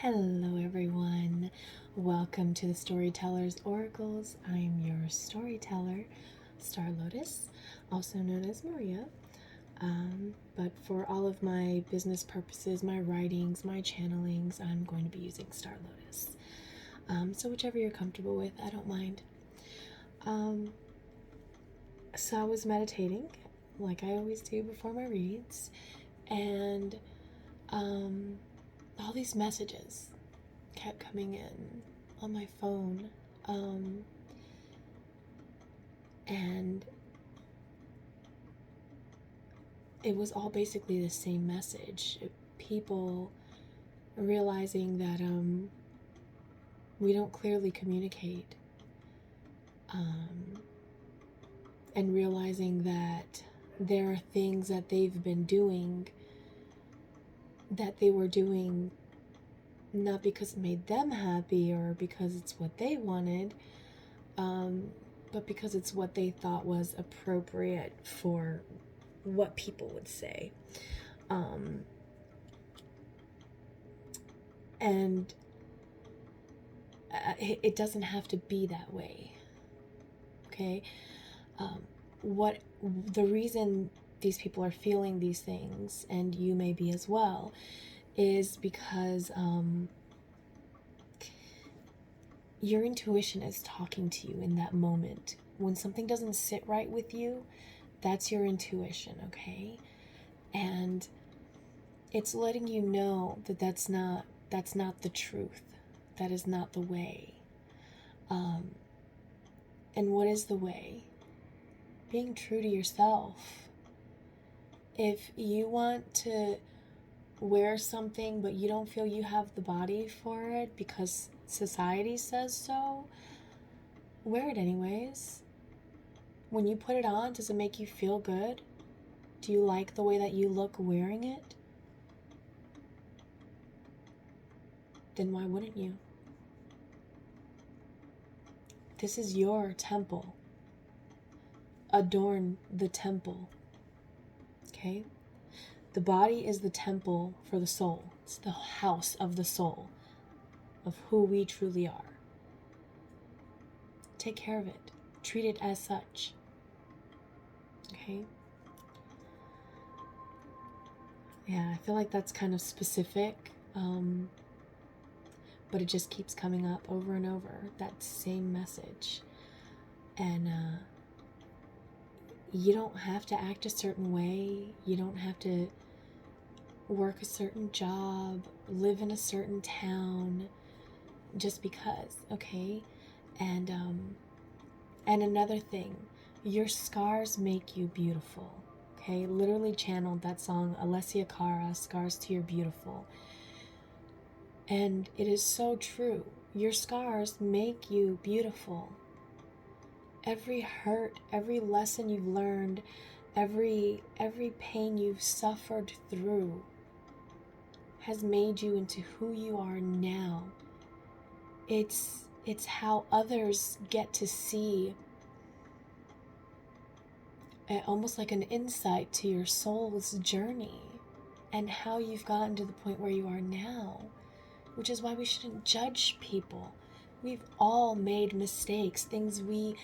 Hello, everyone. Welcome to the Storyteller's Oracles. I am your storyteller, Star Lotus, also known as Maria. But for all of my business purposes, my writings, my channelings, I'm going to be using Star Lotus. So whichever you're comfortable with, I don't mind. So I was meditating, like I always do before my reads, and all these messages kept coming in on my phone, and it was all basically the same message. People realizing that we don't clearly communicate, and realizing that there are things that they've been doing that they were doing not because it made them happy or because it's what they wanted, but because it's what they thought was appropriate for what people would say. And it doesn't have to be that way. Okay? What the reason these people are feeling these things, and you may be as well, is because your intuition is talking to you in that moment. When something doesn't sit right with you, that's your intuition, okay? And it's letting you know that that's not the truth. That is not the way. And what is the way? Being true to yourself. If you want to wear something but you don't feel you have the body for it because society says so, wear it anyways. When you put it on, does it make you feel good? Do you like the way that you look wearing it? Then why wouldn't you? This is your temple. Adorn the temple. Okay? The body is the temple for the soul. It's the house of the soul, of who we truly are. Take care of it. Treat it as such. Okay? Yeah, I feel like that's kind of specific, but it just keeps coming up over and over, that same message. And you don't have to act a certain way. You don't have to work a certain job, live in a certain town, just because, okay? And another thing, your scars make you beautiful, okay? Literally channeled that song, Alessia Cara, Scars to Your Beautiful. And it is so true. Your scars make you beautiful. Every hurt, every lesson you've learned, every pain you've suffered through has made you into who you are now. It's how others get to see, almost like an insight to your soul's journey and how you've gotten to the point where you are now, which is why we shouldn't judge people. We've all made mistakes, things we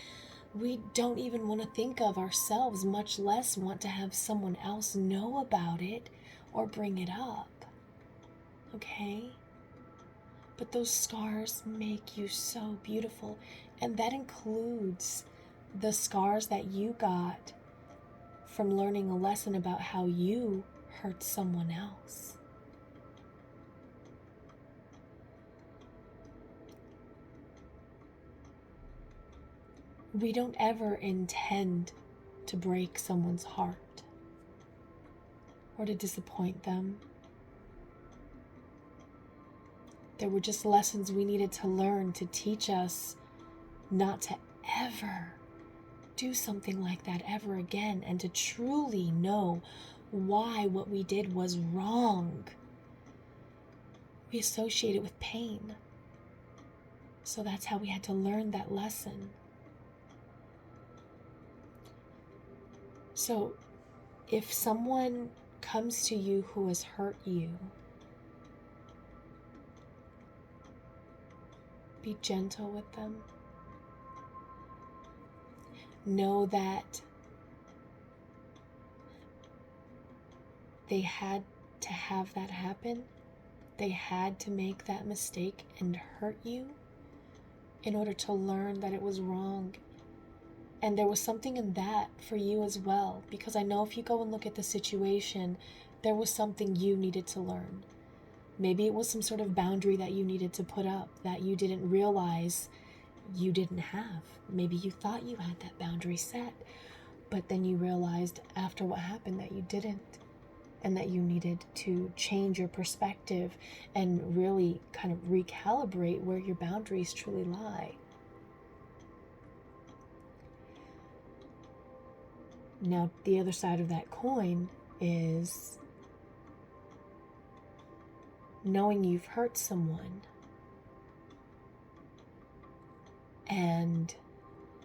don't even want to think of ourselves, much less want to have someone else know about it or bring it up. Okay? But those scars make you so beautiful, and that includes the scars that you got from learning a lesson about how you hurt someone else. We don't ever intend to break someone's heart or to disappoint them. There were just lessons we needed to learn to teach us not to ever do something like that ever again, and to truly know why what we did was wrong. We associate it with pain. So that's how we had to learn that lesson. So if someone comes to you who has hurt you, Be gentle with them. Know that they had to have that happen. They had to make that mistake and hurt you in order to learn that it was wrong. And there was something in that for you as well, because I know if you go and look at the situation, there was something you needed to learn. Maybe it was some sort of boundary that you needed to put up that you didn't realize you didn't have. Maybe you thought you had that boundary set, but then you realized after what happened that you didn't, and that you needed to change your perspective and really kind of recalibrate where your boundaries truly lie. Now, the other side of that coin is knowing you've hurt someone and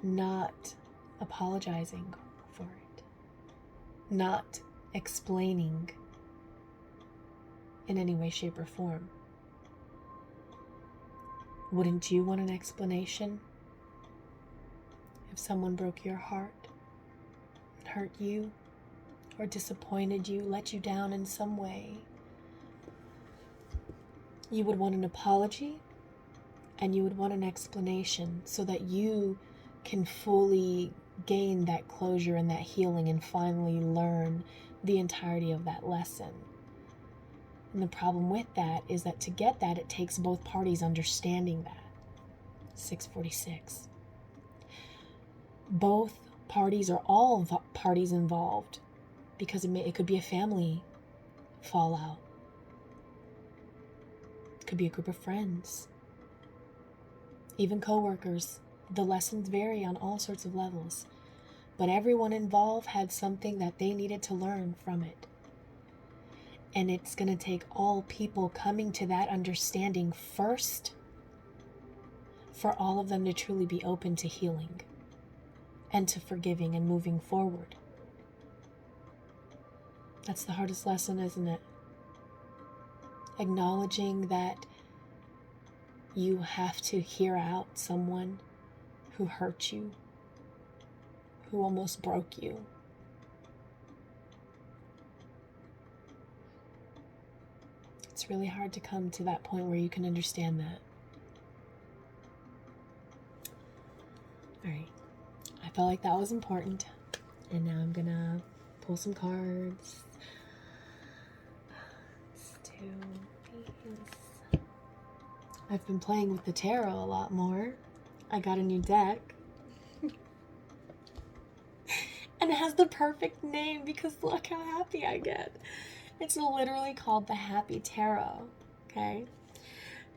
not apologizing for it, not explaining in any way, shape, or form. Wouldn't you want an explanation if someone broke your heart, hurt you, or disappointed you, let you down in some way? You would want an apology, and you would want an explanation so that you can fully gain that closure and that healing and finally learn the entirety of that lesson. And the problem with that is that to get that, it takes both parties understanding that. 646. Both parties, or all parties involved, because it could be a family fallout. It could be a group of friends, even co-workers. The lessons vary on all sorts of levels, but everyone involved had something that they needed to learn from it. And it's going to take all people coming to that understanding first for all of them to truly be open to healing and to forgiving and moving forward. That's the hardest lesson, isn't it? Acknowledging that you have to hear out someone who hurt you, who almost broke you. It's really hard to come to that point where you can understand that. All right. I felt like that was important. And now I'm gonna pull some cards. Let's do these. I've been playing with the tarot a lot more. I got a new deck. And it has the perfect name because look how happy I get. It's literally called the Happy Tarot, okay?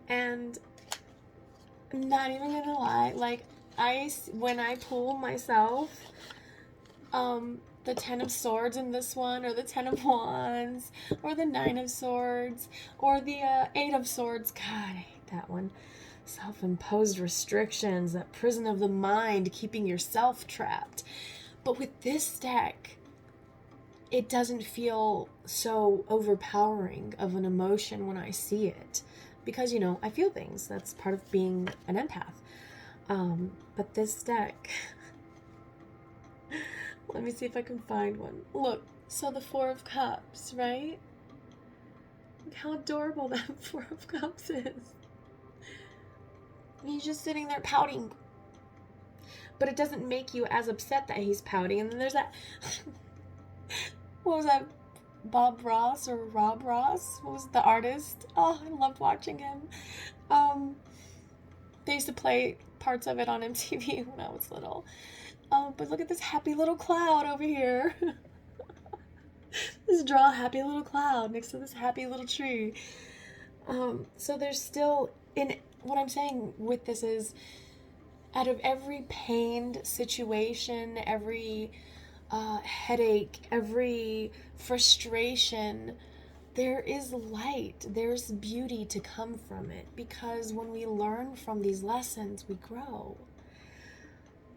And I'm not even gonna lie, like, when I pull myself, the 10 of Swords in this one, or the 10 of Wands, or the 9 of Swords, or the 8 of Swords, God, I hate that one. Self-imposed restrictions, that prison of the mind, keeping yourself trapped. But with this deck, it doesn't feel so overpowering of an emotion when I see it. Because, you know, I feel things. That's part of being an empath. But this deck, let me see if I can find one. Look, so the 4 of Cups, right? Look how adorable that 4 of Cups is. He's just sitting there pouting. But it doesn't make you as upset that he's pouting. And then there's that... What was that? Bob Ross or Rob Ross? What was the artist? Oh, I loved watching him. They used to play parts of it on MTV when I was little. But look at this happy little cloud over here. Just draw a happy little cloud next to this happy little tree. So there's still... What I'm saying with this is, out of every pained situation, every headache, every frustration, there is light, there's beauty to come from it, because when we learn from these lessons, we grow.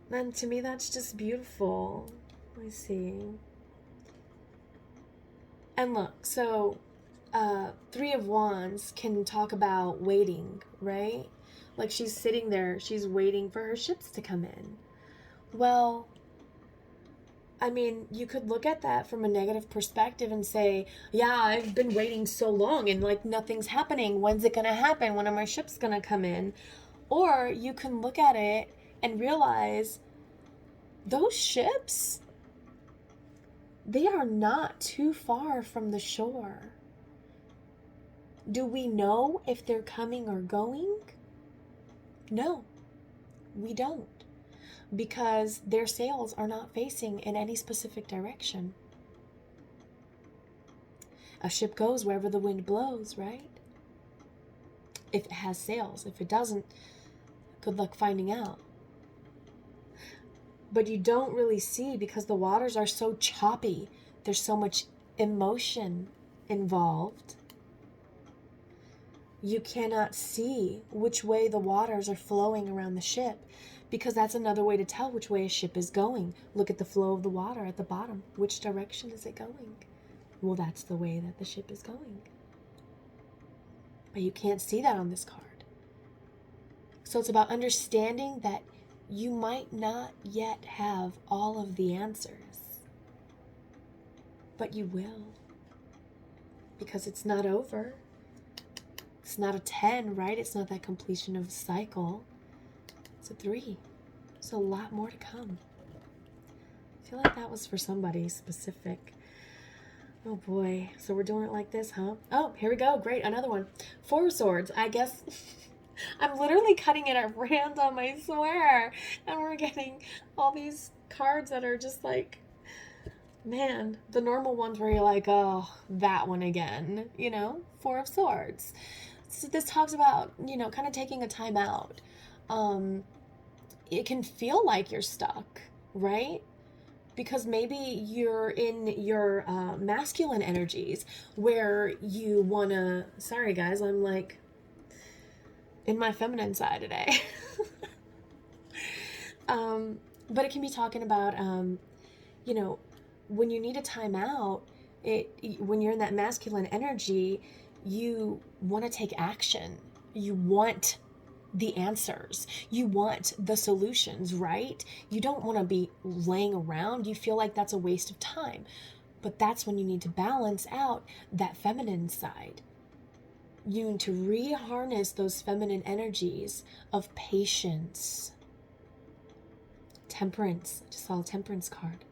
And to me, that's just beautiful. Let me see. And look, so Three of Wands can talk about waiting, right? Like she's sitting there, she's waiting for her ships to come in. Well, I mean, you could look at that from a negative perspective and say, yeah, I've been waiting so long and like nothing's happening. When's it going to happen? When are my ships going to come in? Or you can look at it and realize those ships, they are not too far from the shore. Do we know if they're coming or going? No, we don't. Because their sails are not facing in any specific direction. A ship goes wherever the wind blows, right? If it has sails. If it doesn't, good luck finding out. But you don't really see because the waters are so choppy. There's so much emotion involved. You cannot see which way the waters are flowing around the ship, because that's another way to tell which way a ship is going. Look at the flow of the water at the bottom. Which direction is it going? Well, that's the way that the ship is going. But you can't see that on this card. So it's about understanding that you might not yet have all of the answers, but you will, because it's not over. It's not a 10, right? It's not that completion of a cycle. It's a 3. There's a lot more to come. I feel like that was for somebody specific. Oh boy. So we're doing it like this, huh? Oh, here we go. Great. Another one. 4 of Swords. I guess I'm literally cutting it at random, I swear. And we're getting all these cards that are just like, man, the normal ones where you're like, oh, that one again, you know? 4 of Swords. So this talks about, you know, kind of taking a time out. It can feel like you're stuck, right? Because maybe you're in your masculine energies where you want to, sorry guys, I'm like in my feminine side today. But it can be talking about, you know, when you need a time out, when you're in that masculine energy, you want to take action. You want the answers. You want the solutions, right? You don't want to be laying around. You feel like that's a waste of time. But that's when you need to balance out that feminine side. You need to reharness those feminine energies of patience. Temperance. I just saw a temperance card.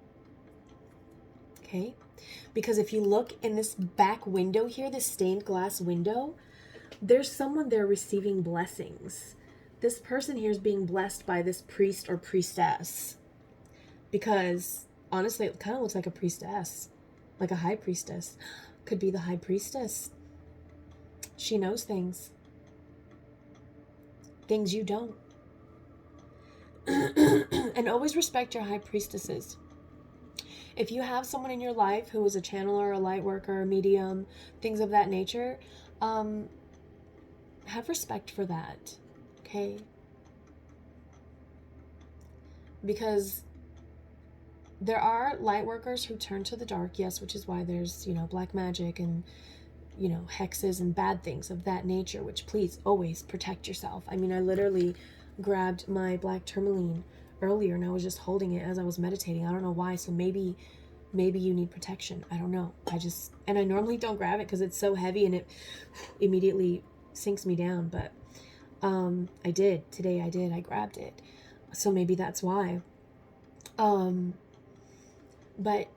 Okay? Because if you look in this back window here, this stained glass window, there's someone there receiving blessings. This person here is being blessed by this priest or priestess. Because honestly, it kind of looks like a priestess. Like a high priestess. Could be the high priestess. She knows things. Things you don't. And always respect your high priestesses. If you have someone in your life who is a channeler, a light worker, a medium, things of that nature, have respect for that, okay? Because there are light workers who turn to the dark, yes, which is why there's, you know, black magic and, you know, hexes and bad things of that nature, which please always protect yourself. I mean, I literally grabbed my black tourmaline earlier and I was just holding it as I was meditating. I don't know why, so maybe you need protection. I don't know. And I normally don't grab it because it's so heavy and it immediately sinks me down, but I did. Today I grabbed it. So maybe that's why. But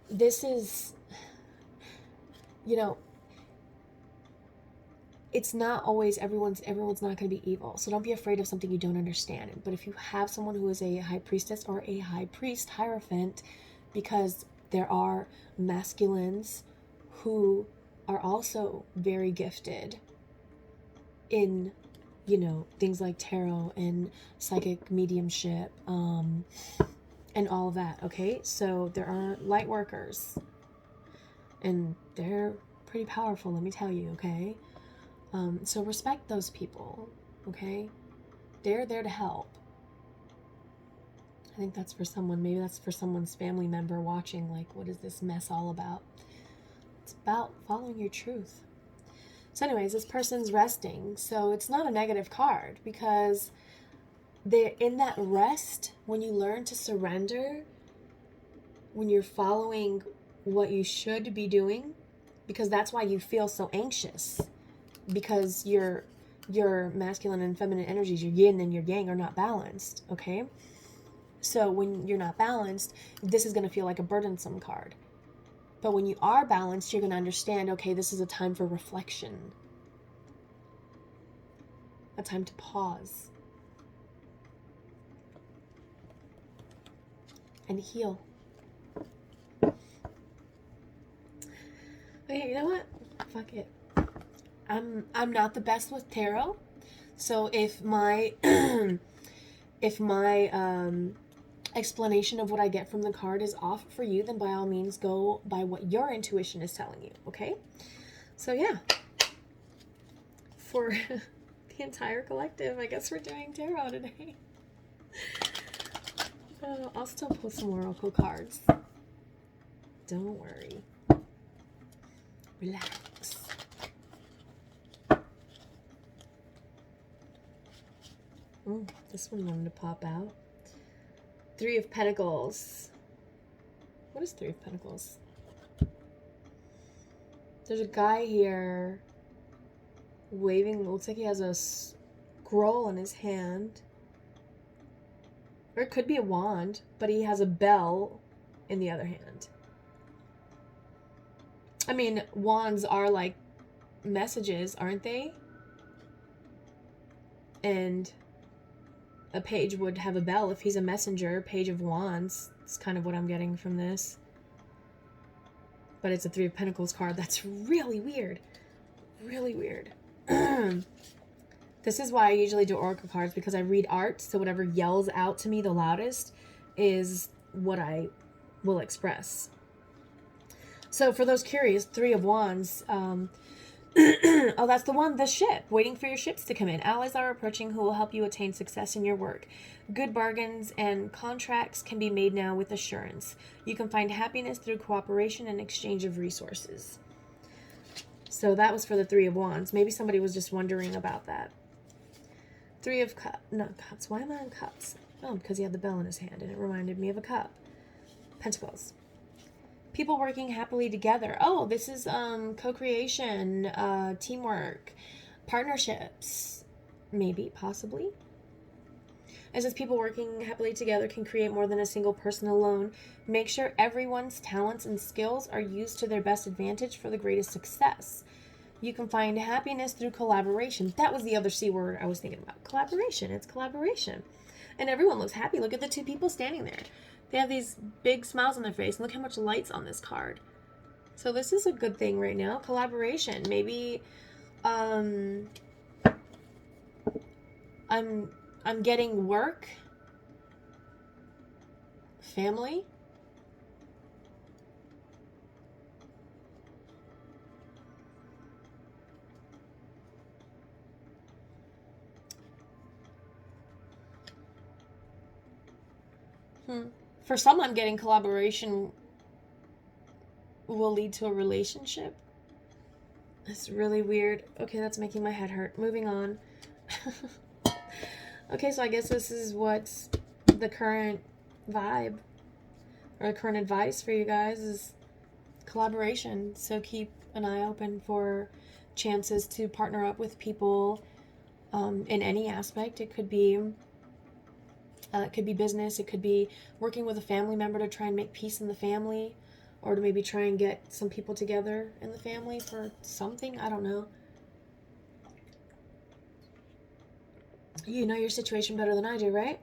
this is, you know, it's not always everyone's not going to be evil. So don't be afraid of something you don't understand. But if you have someone who is a high priestess or a high priest, hierophant, because there are masculines who are also very gifted in, you know, things like tarot and psychic mediumship, and all of that, okay? So there are light workers, and they're pretty powerful, let me tell you, okay? So respect those people, okay? They're there to help. I think that's for someone, maybe that's for someone's family member watching, like, what is this mess all about? It's about following your truth. So anyways, this person's resting. So it's not a negative card, because they're in that rest. When you learn to surrender, when you're following what you should be doing, because that's why you feel so anxious, because your masculine and feminine energies, your yin and your yang, are not balanced. Okay, so when you're not balanced, this is going to feel like a burdensome card. But when you are balanced, you're going to understand, okay, this is a time for reflection, a time to pause and heal. Okay, you know what? Fuck it. I'm not the best with tarot, so if my explanation of what I get from the card is off for you, then by all means go by what your intuition is telling you. Okay, so yeah, for the entire collective, I guess we're doing tarot today. I'll still pull some oracle cards. Don't worry. Relax. This one wanted to pop out. Three of Pentacles. What is Three of Pentacles? There's a guy here waving. Looks like he has a scroll in his hand. Or it could be a wand, but he has a bell in the other hand. I mean, wands are like messages, aren't they? And a page would have a bell if he's a messenger. Page of Wands. It's kind of what I'm getting from this. But it's a Three of Pentacles card. That's really weird. Really weird. This is why I usually do oracle cards, because I read art, so whatever yells out to me the loudest is what I will express. So for those curious, Three of Wands, oh, that's the one, the ship, waiting for your ships to come in. Allies are approaching who will help you attain success in your work. Good bargains and contracts can be made now with assurance. You can find happiness through cooperation and exchange of resources. So that was for the Three of Wands. Maybe somebody was just wondering about that. Three of Cups. Not Cups. Why am I on Cups? Oh, because he had the bell in his hand and it reminded me of a cup. Pentacles. People working happily together. Oh, this is co-creation, teamwork, partnerships. Maybe, possibly. It says people working happily together can create more than a single person alone. Make sure everyone's talents and skills are used to their best advantage for the greatest success. You can find happiness through collaboration. That was the other C word I was thinking about. Collaboration. It's collaboration. And everyone looks happy. Look at the two people standing there. They have these big smiles on their face. And look how much light's on this card. So this is a good thing right now. Collaboration. Maybe I'm getting work, family. For some, I'm getting collaboration will lead to a relationship. That's really weird. Okay, that's making my head hurt. Moving on. Okay, so I guess this is what's the current vibe or current advice for you guys is collaboration. So keep an eye open for chances to partner up with people in any aspect. It could be business. It could be working with a family member to try and make peace in the family, or to maybe try and get some people together in the family for something. I don't know. You know your situation better than I do, right?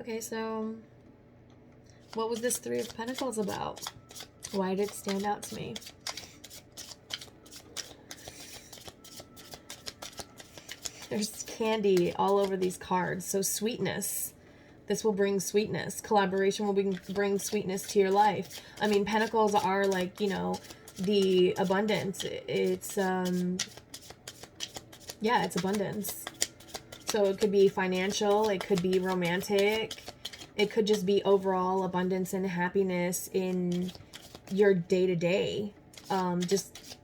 Okay, so what was this Three of Pentacles about? Why did it stand out to me? There's candy all over these cards. So sweetness. This will bring sweetness. Collaboration will bring sweetness to your life. I mean, pentacles are like, you know, the abundance. It's, yeah, it's abundance. So it could be financial. It could be romantic. It could just be overall abundance and happiness in your day-to-day, just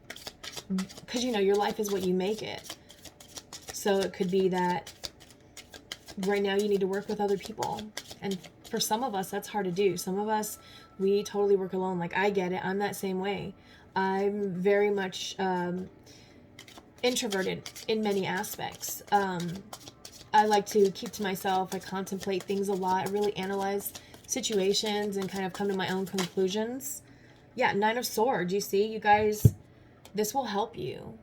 because, you know, your life is what you make it. So it could be that right now you need to work with other people. And for some of us, that's hard to do. Some of us, we totally work alone. Like, I get it. I'm that same way. I'm very much introverted in many aspects. I like to keep to myself. I contemplate things a lot. I really analyze situations and kind of come to my own conclusions. Yeah, Nine of Swords, you see, you guys, this will help you.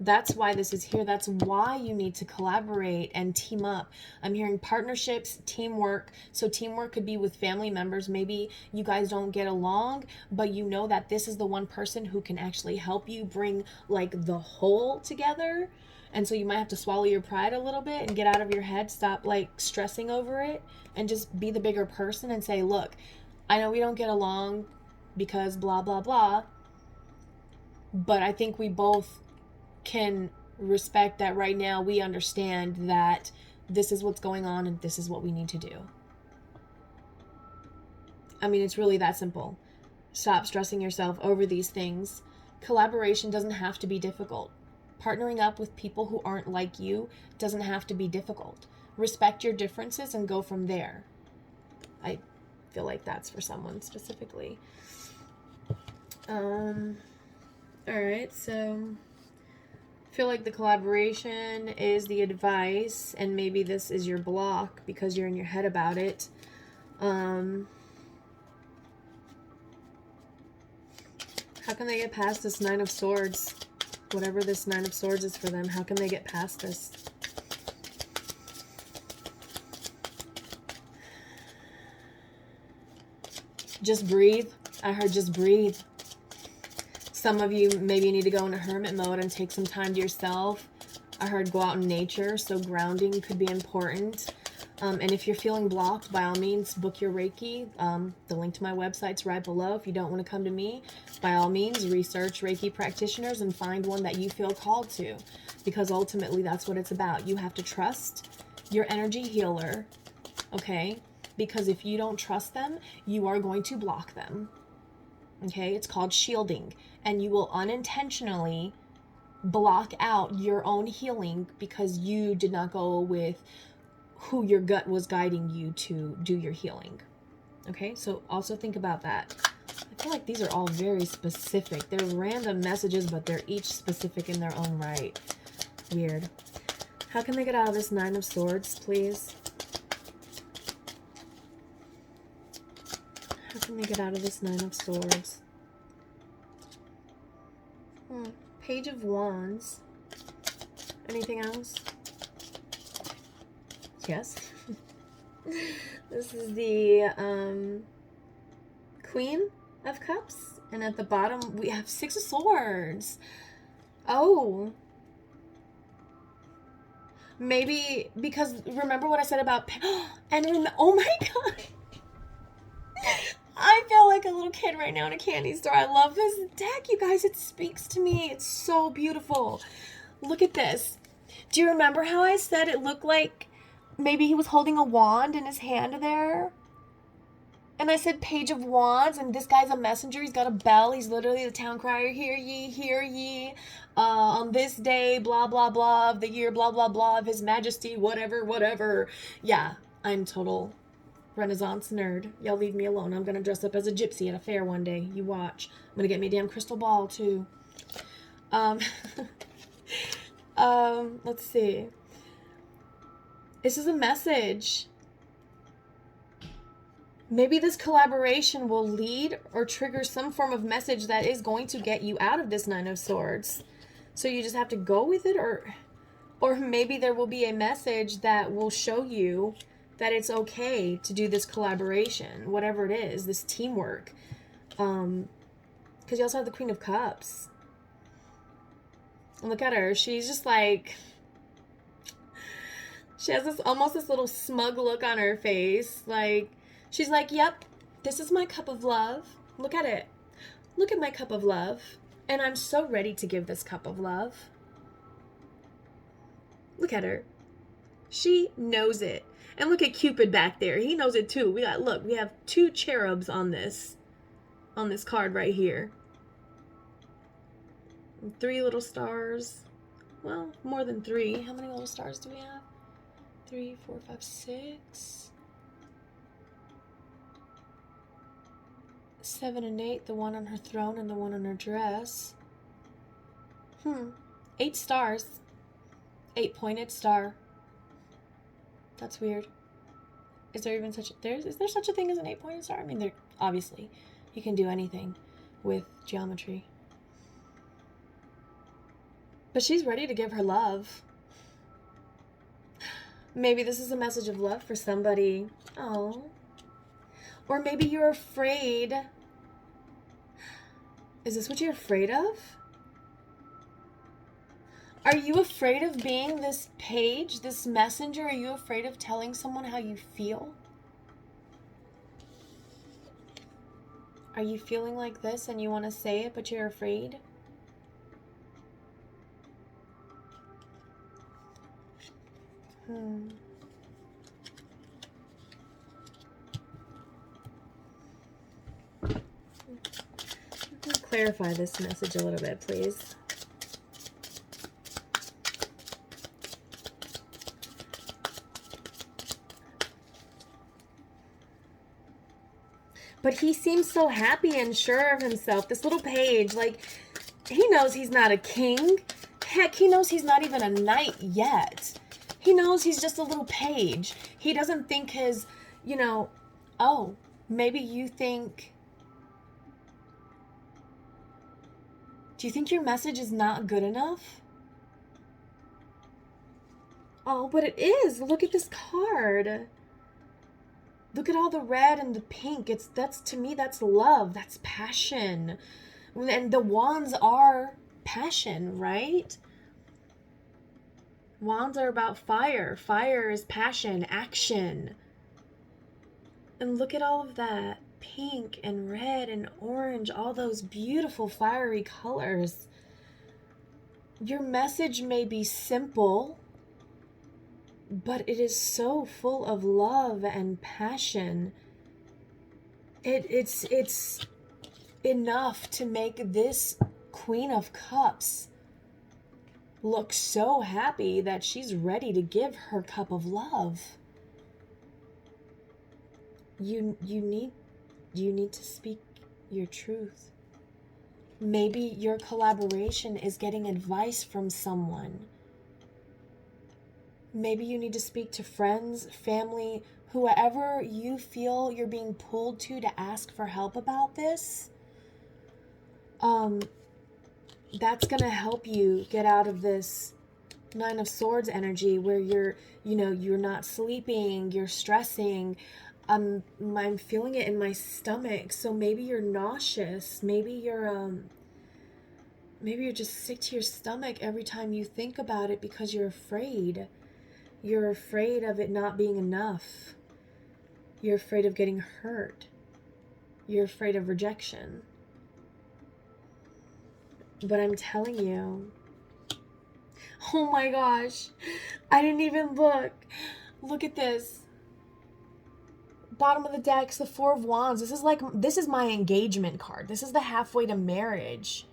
That's why this is here. That's why you need to collaborate and team up. I'm hearing partnerships, teamwork. So teamwork could be with family members. Maybe you guys don't get along, but you know that this is the one person who can actually help you bring like the whole together. And so you might have to swallow your pride a little bit and get out of your head. Stop like stressing over it and just be the bigger person and say, look, I know we don't get along because blah, blah, blah. But I think we both can respect that right now we understand that this is what's going on and this is what we need to do. I mean, it's really that simple. Stop stressing yourself over these things. Collaboration doesn't have to be difficult. Partnering up with people who aren't like you doesn't have to be difficult. Respect your differences and go from there. I feel like that's for someone specifically. All right, so I feel like the collaboration is the advice, and maybe this is your block because you're in your head about it. How can they get past this Nine of Swords? Whatever this Nine of Swords is for them, how can they get past this? Just breathe. I heard just breathe. Some of you maybe need to go into hermit mode and take some time to yourself. I heard go out in nature, so grounding could be important. And if you're feeling blocked, by all means, book your Reiki. The link to my website's right below. If you don't want to come to me, by all means, research Reiki practitioners and find one that you feel called to. Because ultimately, that's what it's about. You have to trust your energy healer, okay? Because if you don't trust them, you are going to block them. Okay, it's called shielding, and you will unintentionally block out your own healing because you did not go with who your gut was guiding you to do your healing. Okay, so also think about that. I feel like these are all very specific. They're random messages, but they're each specific in their own right. Weird. How can they get out of this Nine of Swords, please? How can they get out of this Nine of Swords? Page of Wands. Anything else? Yes. This is the Queen of Cups. And at the bottom, we have Six of Swords. Oh. Maybe because remember what I said about... oh my God. I feel like a little kid right now in a candy store. I love this deck, you guys. It speaks to me. It's so beautiful. Look at this. Do you remember how I said it looked like maybe he was holding a wand in his hand there? And I said Page of Wands, and this guy's a messenger. He's got a bell. He's literally the town crier. Hear ye, hear ye. On this day, blah, blah, blah, of the year, blah, blah, blah, of his majesty, whatever, whatever. Yeah, I'm total Renaissance nerd. Y'all leave me alone. I'm gonna dress up as a gypsy at a fair one day. You watch. I'm gonna get me a damn crystal ball too. Let's see. This is a message. Maybe this collaboration will lead or trigger some form of message that is going to get you out of this Nine of Swords. So you just have to go with it, or maybe there will be a message that will show you that it's okay to do this collaboration, whatever it is, this teamwork. Because you also have the Queen of Cups. And look at her. She's just like... She has this almost this little smug look on her face. Like, she's like, yep, this is my cup of love. Look at it. Look at my cup of love. And I'm so ready to give this cup of love. Look at her. She knows it. And look at Cupid back there. He knows it too. We have two cherubs on this. on this card right here. 3 little stars. Well, more than 3. How many little stars do we have? 3, 4, 5, 6. 7 and 8, the one on her throne and the one on her dress. 8 stars. 8-pointed star. That's weird. Is there even such a... Is there such a thing as an 8-pointed star? I mean, there obviously. You can do anything with geometry. But she's ready to give her love. Maybe this is a message of love for somebody. Oh. Or maybe you're afraid. Is this what you're afraid of? Are you afraid of being this page, this messenger? Are you afraid of telling someone how you feel? Are you feeling like this and you want to say it, but you're afraid? Clarify this message a little bit, please. But he seems so happy and sure of himself. This little page, like, he knows he's not a king. Heck, he knows he's not even a knight yet. He knows he's just a little page. He doesn't think his, oh, maybe you think... Do you think your message is not good enough? Oh, but it is. Look at this card. Look at all the red and the pink. To me, that's love. That's passion. And the wands are passion, right? Wands are about fire. Fire is passion, action. And look at all of that. Pink and red and orange, all those beautiful fiery colors. Your message may be simple, but it is so full of love and passion. It's enough to make this Queen of Cups look so happy that she's ready to give her cup of love. You need to speak your truth. Maybe your collaboration is getting advice from someone. Maybe you need to speak to friends, family, whoever you feel you're being pulled to ask for help about this. That's going to help you get out of this 9 of Swords energy where you're not sleeping, you're stressing. I'm feeling it in my stomach. So maybe you're nauseous. Maybe you're just sick to your stomach every time you think about it because you're afraid. You're afraid of it not being enough. You're afraid of getting hurt. You're afraid of rejection. But I'm telling you, oh my gosh, I didn't even look. Look at this. Bottom of the deck, the 4 of Wands. This is my engagement card. This is the halfway to marriage.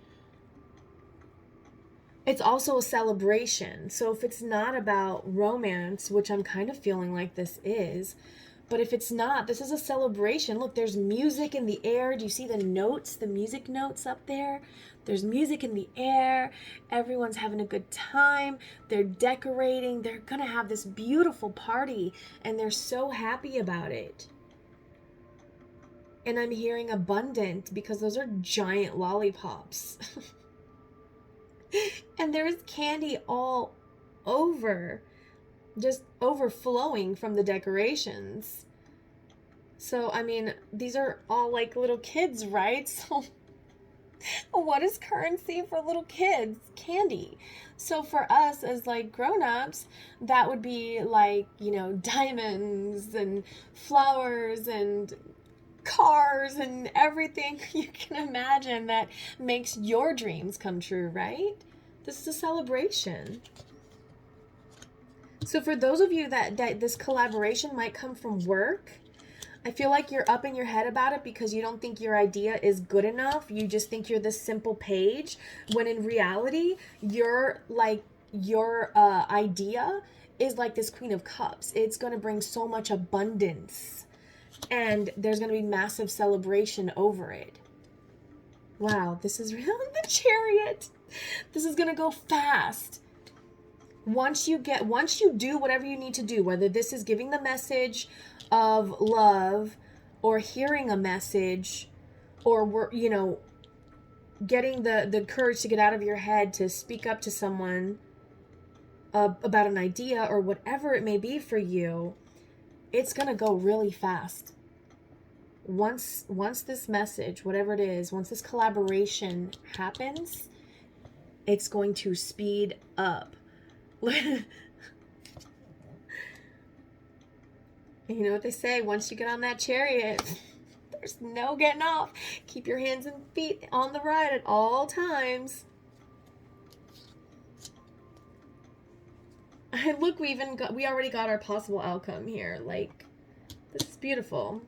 It's also a celebration. So if it's not about romance, which I'm kind of feeling like this is, but if it's not, this is a celebration. Look, there's music in the air. Do you see the notes, the music notes up there? There's music in the air. Everyone's having a good time. They're decorating. They're going to have this beautiful party, and they're so happy about it. And I'm hearing abundant because those are giant lollipops. And there's candy all over, just overflowing from the decorations. So, I mean, these are all like little kids, right? So what is currency for little kids? Candy. So for us as like grown-ups, that would be like, diamonds and flowers and cars and everything you can imagine that makes your dreams come true, right? This is a celebration. So for those of you that this collaboration might come from work, I feel like you're up in your head about it because you don't think your idea is good enough. You just think you're this simple page, when in reality, your idea is like this Queen of Cups. It's going to bring so much abundance, and there's going to be massive celebration over it. Wow, this is real. The Chariot. This is going to go fast. Once you do whatever you need to do, whether this is giving the message of love, or hearing a message, or getting the courage to get out of your head to speak up to someone about an idea, or whatever it may be for you, it's gonna go really fast. Once this message, whatever it is, once this collaboration happens, it's going to speed up. You know what they say, once you get on that chariot, there's no getting off. Keep your hands and feet on the ride at all times. And look, we already got our possible outcome here. Like, this is beautiful.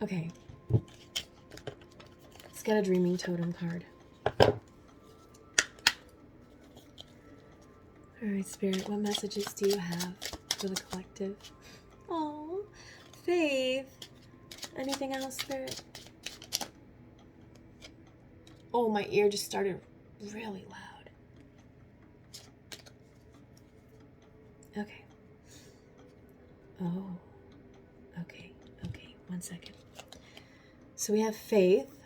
Okay. Let's get a dreaming totem card. All right, Spirit, what messages do you have for the collective? Oh, Faith. Anything else, Spirit? Oh, my ear just started really loud. Okay. Oh, okay. 1 second. So we have Faith.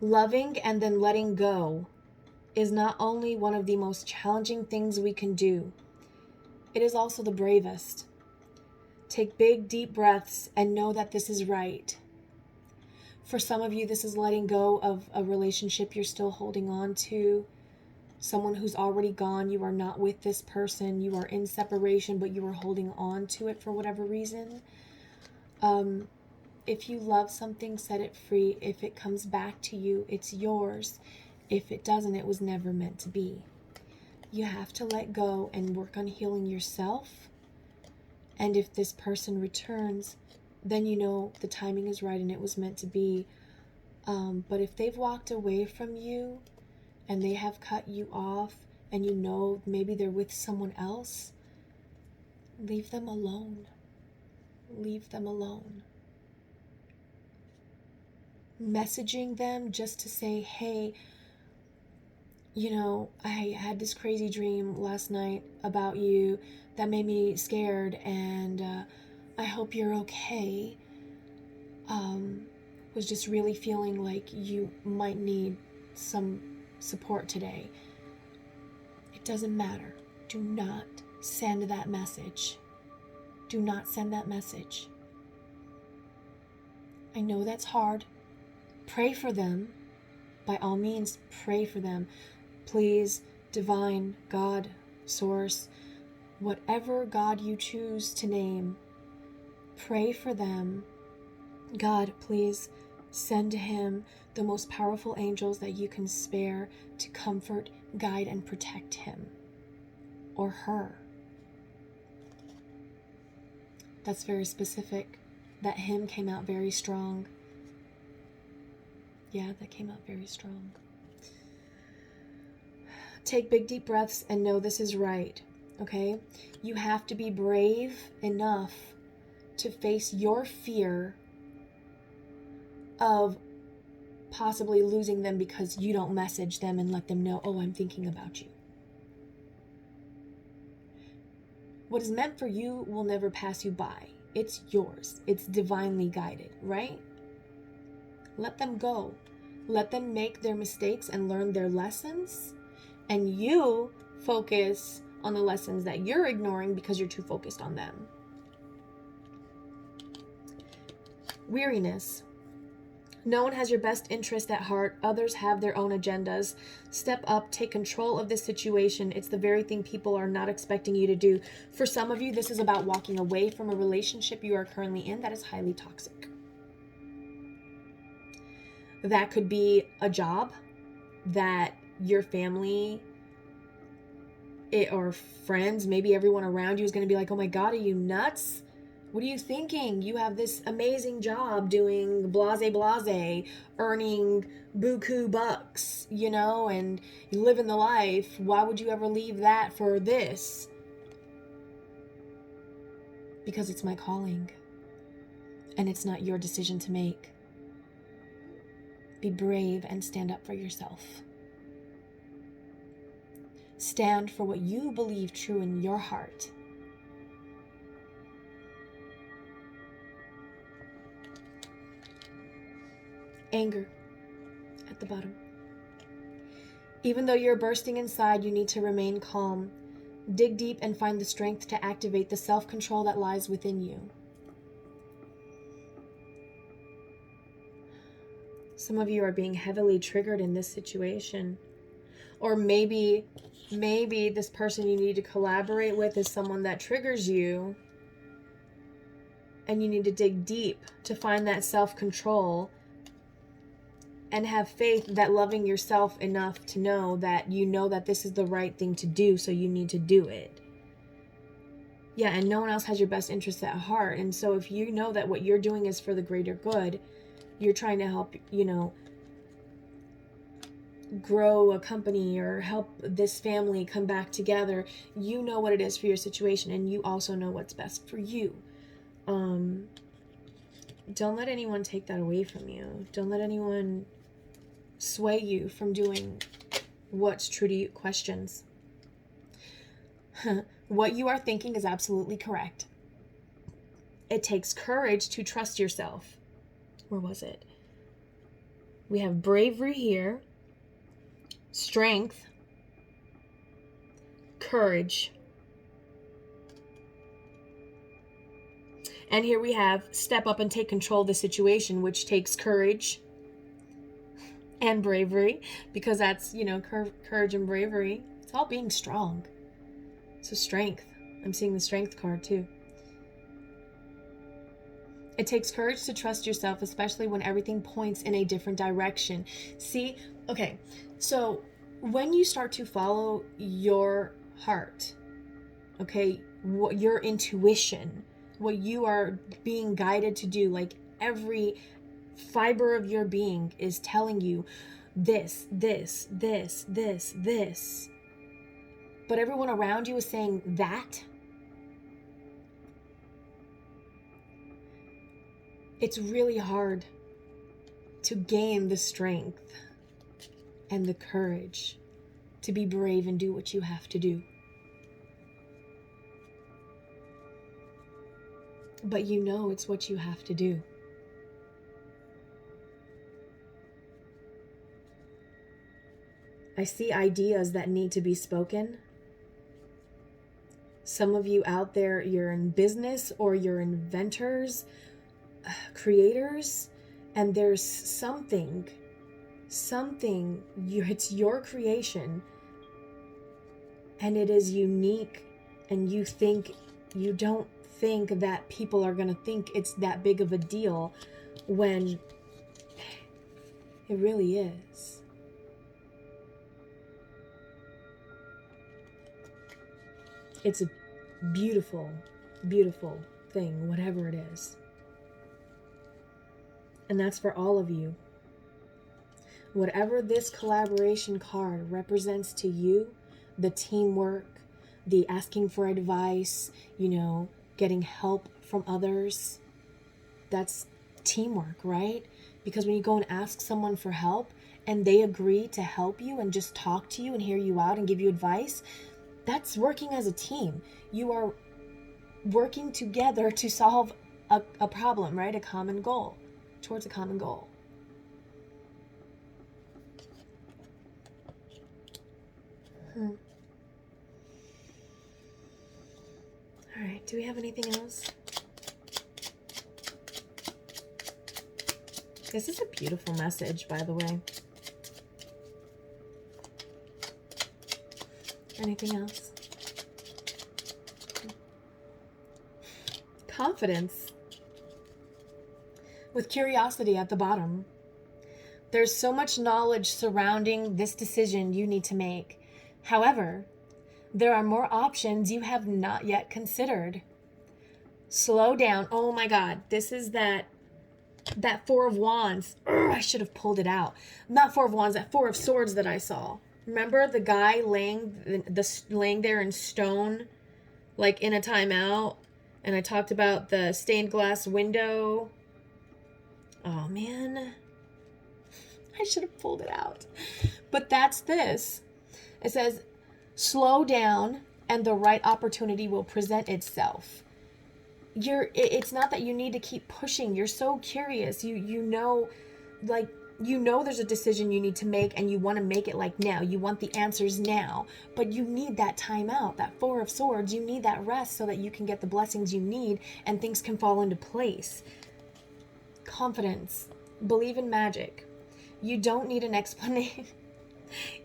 Loving and then letting go is not only one of the most challenging things we can do, it is also the bravest. Take big, deep breaths and know that this is right. For some of you, this is letting go of a relationship you're still holding on to, someone who's already gone. You are not with this person. You are in separation, but you are holding on to it for whatever reason. If you love something, set it free. If it comes back to you, it's yours. If it doesn't, it was never meant to be. You have to let go and work on healing yourself. And if this person returns, then you know the timing is right and it was meant to be. But if they've walked away from you and they have cut you off, and you know maybe they're with someone else, leave them alone. Leave them alone. Messaging them just to say, hey, I had this crazy dream last night about you that made me scared, and I hope you're okay. Was just really feeling like you might need some support today. It doesn't matter. Do not send that message. Do not send that message. I know that's hard. Pray for them. By all means, pray for them. Please, divine, God, source, whatever God you choose to name, pray for them. God, please send to him the most powerful angels that you can spare to comfort, guide, and protect him or her. That's very specific. That hymn came out very strong. Yeah, that came out very strong. Take big deep breaths and know this is right, okay? You have to be brave enough to face your fear of possibly losing them because you don't message them and let them know, oh, I'm thinking about you. What is meant for you will never pass you by. It's yours. It's divinely guided, right? Let them go. Let them make their mistakes and learn their lessons. And you focus on the lessons that you're ignoring because you're too focused on them. Weariness. No one has your best interest at heart. Others have their own agendas. Step up, take control of this situation. It's the very thing people are not expecting you to do. For some of you, this is about walking away from a relationship you are currently in that is highly toxic. That could be a job that your family or friends, maybe everyone around you is going to be like, oh my God, are you nuts? What are you thinking? You have this amazing job doing blase, earning buku bucks, and you live in the life. Why would you ever leave that for this? Because it's my calling, and it's not your decision to make. Be brave and stand up for yourself. Stand for what you believe true in your heart. Anger at the bottom. Even though you're bursting inside, you need to remain calm. Dig deep and find the strength to activate the self-control that lies within you. Some of you are being heavily triggered in this situation. Or maybe this person you need to collaborate with is someone that triggers you. And you need to dig deep to find that self-control and have faith that loving yourself enough to know that this is the right thing to do, so you need to do it. Yeah, and no one else has your best interests at heart. And so if you know that what you're doing is for the greater good, you're trying to help, grow a company or help this family come back together, you know what it is for your situation, and you also know what's best for you. Don't let anyone take that away from you. Don't let anyone sway you from doing what's true to you. Questions. What you are thinking is absolutely correct. It takes courage to trust yourself. Where was it? We have bravery here, strength, courage, and here we have step up and take control of the situation, which takes courage and bravery, because that's, courage and bravery. It's all being strong. So strength. I'm seeing the strength card too. It takes courage to trust yourself, especially when everything points in a different direction. See, okay, so when you start to follow your heart, okay, your intuition, what you are being guided to do, like every fiber of your being is telling you this, but everyone around you is saying that, it's really hard to gain the strength and the courage to be brave and do what you have to do. But it's what you have to do. I see ideas that need to be spoken. Some of you out there, you're in business or you're inventors, creators, and there's something, it's your creation, and it is unique, and you don't think that people are going to think it's that big of a deal when it really is. It's a beautiful, beautiful thing, whatever it is. And that's for all of you. Whatever this collaboration card represents to you, the teamwork, the asking for advice, getting help from others, that's teamwork, right? Because when you go and ask someone for help and they agree to help you and just talk to you and hear you out and give you advice, that's working as a team. You are working together to solve a problem, right? A common goal, towards a common goal. All right, do we have anything else? This is a beautiful message, by the way. Anything else? Confidence. With curiosity at the bottom. There's so much knowledge surrounding this decision you need to make. However, there are more options you have not yet considered. Slow down. Oh my God. This is that Four of Wands. I should have pulled it out. Not Four of Wands, that Four of Swords that I saw. Remember the guy laying there in stone, like in a timeout? And I talked about the stained glass window. Oh man. I should have pulled it out. But that's this. It says, slow down and the right opportunity will present itself. It's not that you need to keep pushing. You're so curious. You know there's a decision you need to make and you want to make it like now. You want the answers now, but you need that time out, that Four of Swords. You need that rest so that you can get the blessings you need and things can fall into place. Confidence. Believe in magic. You don't need an explanation.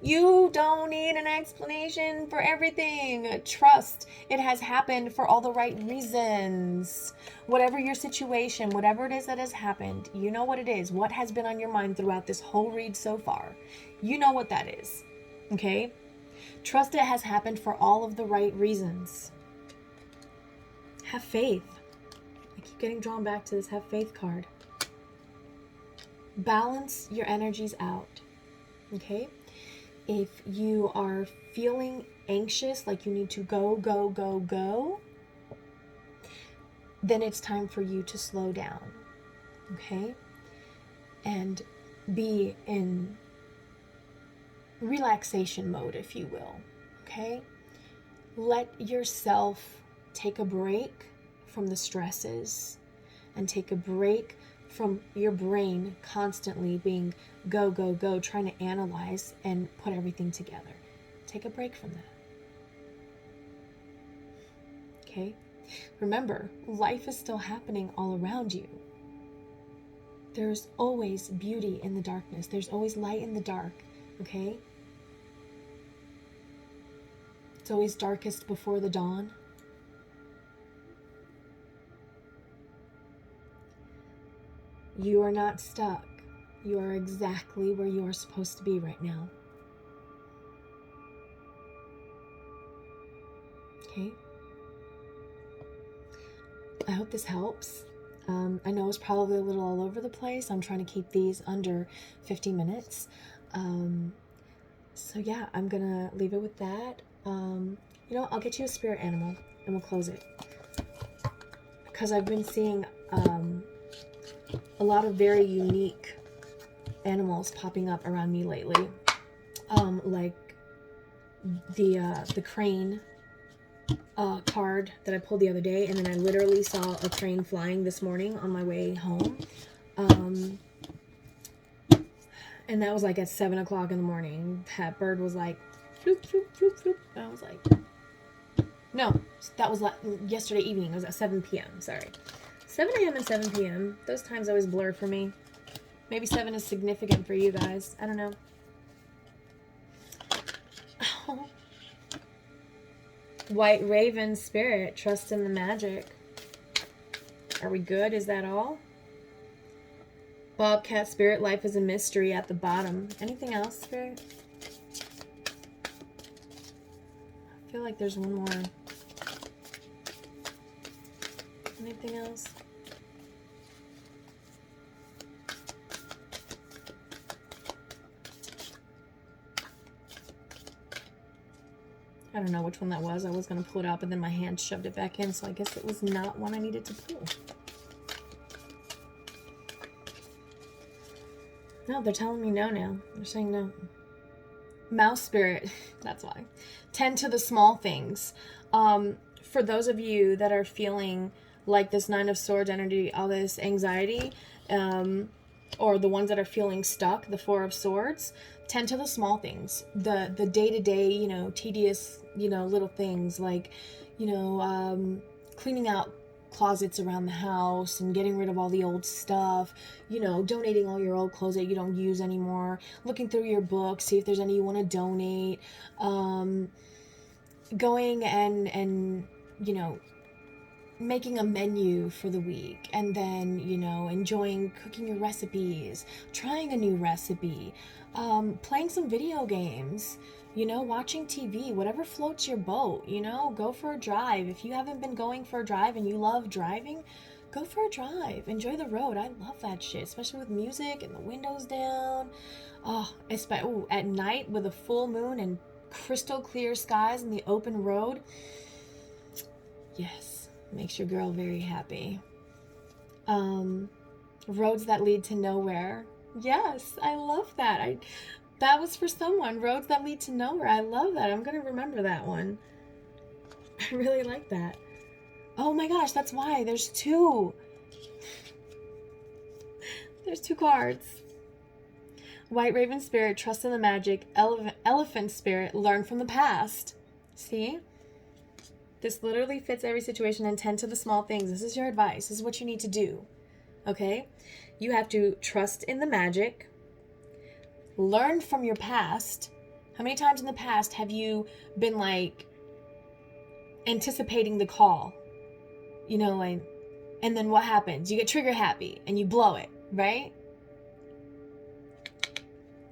You don't need an explanation for everything. Trust. It has happened for all the right reasons. Whatever your situation, whatever it is that has happened, you know what it is. What has been on your mind throughout this whole read so far. You know what that is. Okay? Trust it has happened for all of the right reasons. Have faith. I keep getting drawn back to this have faith card. Balance your energies out. Okay? If you are feeling anxious, like you need to go, then it's time for you to slow down, okay? And be in relaxation mode, if you will, okay? Let yourself take a break from the stresses and take a break from your brain constantly being go, trying to analyze and put everything together. Take a break from that. Okay? Remember, life is still happening all around you. There's always beauty in the darkness. There's always light in the dark. Okay? It's always darkest before the dawn. You are not stuck. You are exactly where you are supposed to be right now. Okay? I hope this helps. I know it's probably a little all over the place. I'm trying to keep these under 50 minutes. So yeah, I'm gonna leave it with that. I'll get you a spirit animal and we'll close it. Because I've been seeing a lot of very unique animals popping up around me lately, like the crane card that I pulled the other day, and then I literally saw a crane flying this morning on my way home, and that was like at 7 o'clock in the morning. That bird was like floop, floop, floop, floop. And I was like, no, that was like yesterday evening. It was at 7 p.m. Sorry, 7 a.m. and 7 p.m. Those times always blur for me. Maybe 7 is significant for you guys. I don't know. Oh. White Raven Spirit, trust in the magic. Are we good? Is that all? Bobcat Spirit, life is a mystery at the bottom. Anything else, Spirit? I feel like there's one more. Anything else? I don't know which one that was. I was going to pull it out, but then my hand shoved it back in, so I guess it was not one I needed to pull. No, they're telling me no now. They're saying no. Mouse Spirit, that's why. Tend to the small things. For those of you that are feeling like this Nine of Swords energy, all this anxiety, or the ones that are feeling stuck, the Four of Swords, tend to the small things, the day-to-day, tedious, little things like, cleaning out closets around the house and getting rid of all the old stuff, you know, donating all your old clothes that you don't use anymore, looking through your books, see if there's any you want to donate, going and you know, making a menu for the week, and then, you know, enjoying cooking your recipes, trying a new recipe, playing some video games, you know, watching TV, whatever floats your boat, you know, go for a drive. If you haven't been going for a drive and you love driving, go for a drive. Enjoy the road. I love that shit, especially with music and the windows down. Oh, at night with a full moon and crystal clear skies and the open road. Yes, makes your girl very happy. Roads that lead to nowhere. Yes, I love that. That was for someone. Roads that lead to nowhere. I love that. I'm gonna remember that one. I really like that. Oh my gosh, that's why. There's two. There's two cards. White Raven Spirit, trust in the magic. Elephant Spirit, learn from the past. See? This literally fits every situation, and tend to the small things. This is your advice. This is what you need to do. Okay? You have to trust in the magic. Learn from your past. How many times in the past have you been like anticipating the call? You know, like, and then what happens? You get trigger happy and you blow it, right?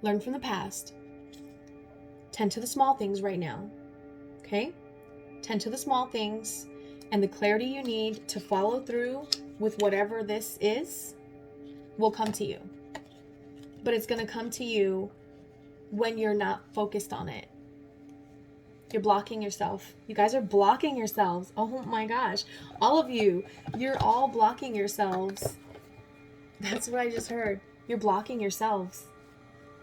Learn from the past. Tend to the small things right now. Okay? Tend to the small things, and the clarity you need to follow through with whatever this is will come to you. But it's going to come to you when you're not focused on it. You're blocking yourself. You guys are blocking yourselves. Oh my gosh. All of you, you're all blocking yourselves. That's what I just heard. You're blocking yourselves.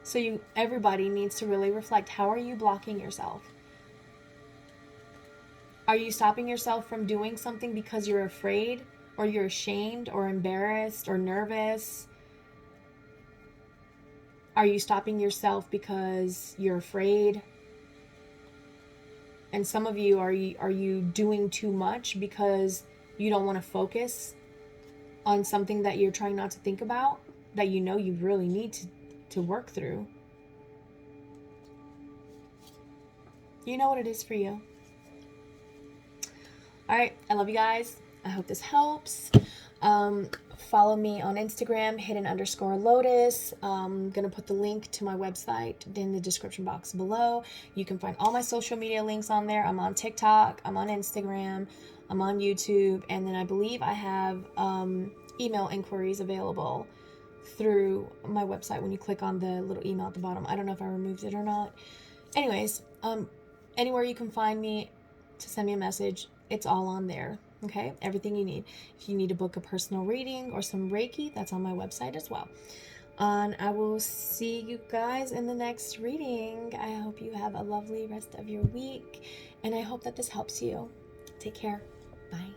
So everybody needs to really reflect. How are you blocking yourself? Are you stopping yourself from doing something because you're afraid, or you're ashamed, or embarrassed, or nervous? Are you stopping yourself because you're afraid? And some of you, are you doing too much because you don't want to focus on something that you're trying not to think about, that you know you really need to work through? You know what it is for you. All right, I love you guys. I hope this helps. Follow me on Instagram, hidden_lotus. I'm going to put the link to my website in the description box below. You can find all my social media links on there. I'm on TikTok, I'm on Instagram, I'm on YouTube, and then I believe I have email inquiries available through my website when you click on the little email at the bottom. I don't know if I removed it or not. Anyways, anywhere you can find me to send me a message, it's all on there. Okay, everything you need. If you need to book a personal reading or some Reiki, that's on my website as well. And I will see you guys in the next reading. I hope you have a lovely rest of your week, and I hope that this helps you. Take care. Bye.